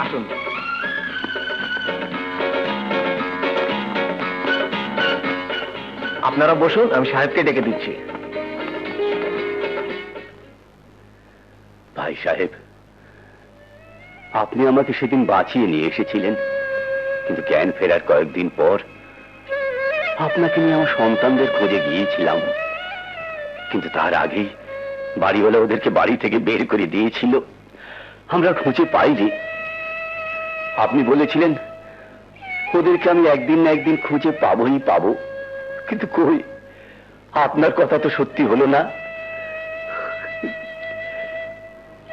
আসুন। আপনারা বসুন, আমি সাহেবকে ডেকে দিচ্ছি। ভাই সাহেব, আপনি আমাকে সেদিন বাঁচিয়ে নিয়ে এসেছিলেন, কিন্তু জ্ঞান ফেরার কয়েকদিন পর আপনাকে নিয়ে আমার সন্তানদের খোঁজে গিয়েছিলাম, কিন্তু তার আগেই বাড়িওয়ালা ওদেরকে বাড়ি থেকে বের করে দিয়েছিল। আমরা খুঁজে পাইনি। আপনি বলেছিলেন ওদেরকে আমি একদিন না একদিন খুঁজে পাবোই পাবো, কিন্তু কই, আপনার কথা তো সত্যি হলো না।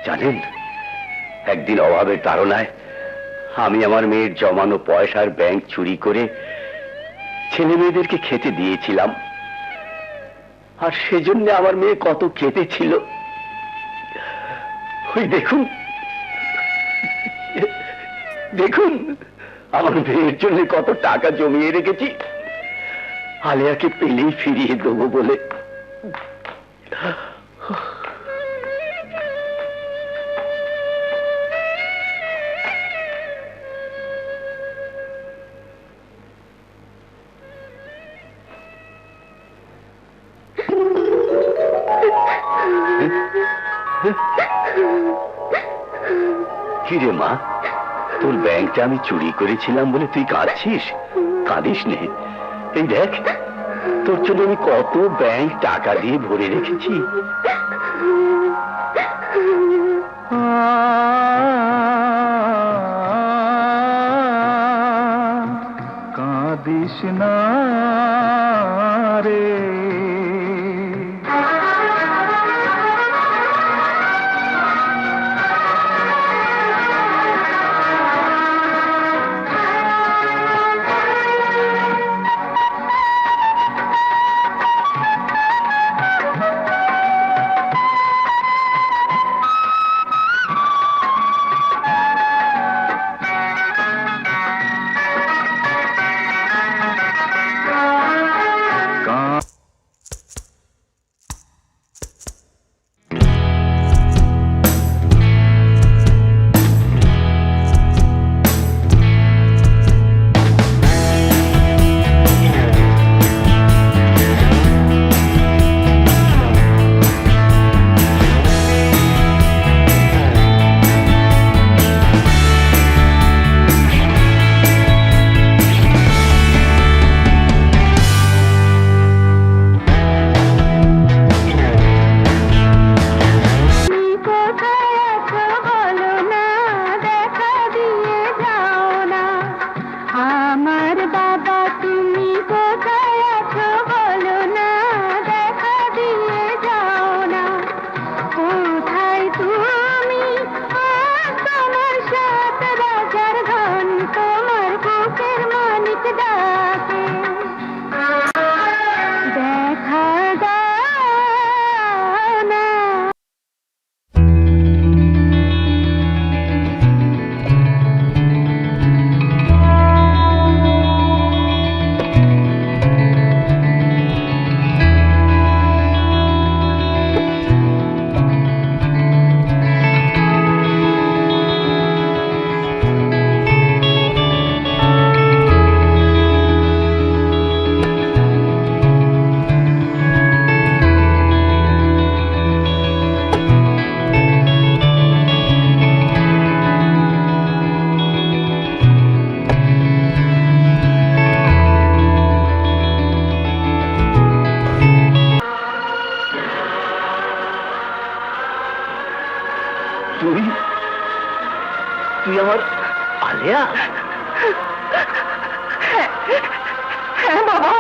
জানেন, একদিন অভাবের তাড়নায় আমি আমার মেয়ের জমানো পয়সার ব্যাংক চুরি করে ছেলে মেয়েদেরকে খেতে দিয়েছিলাম, আর সেজন্য আমার মেয়ে কত কেঁদেছিল। ওই দেখুন, দেখুন আমার মেয়ের জন্য কত টাকা জমিয়ে রেখেছি, আলিয়াকে পেলেই ফিরিয়ে দেবো বলে। কিরে মা, তোর ব্যাংকটা আমি চুরি করেছিলাম বলে তুই কাঁদছিস? কাঁদিস নে, এই দেখ তোর জন্য আমি কত ব্যাংক টাকা দিয়ে ভরে রেখেছি। কাঁদিস না রে, তুই আমার আলিয়া? হ্যাঁ বাবা।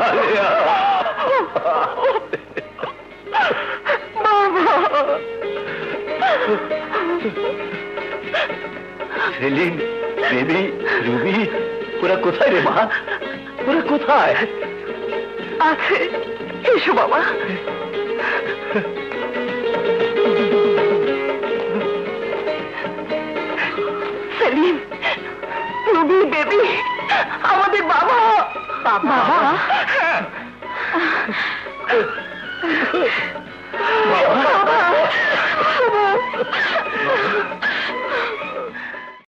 আলিয়া, সেলিম, বেবি, রুবি, ওরা কোথায় রে মা? ওরা কোথায়? আছে, এসো বাবা। সেলিম, রুবি, বেবি, আমাদের বাবা। বাবা?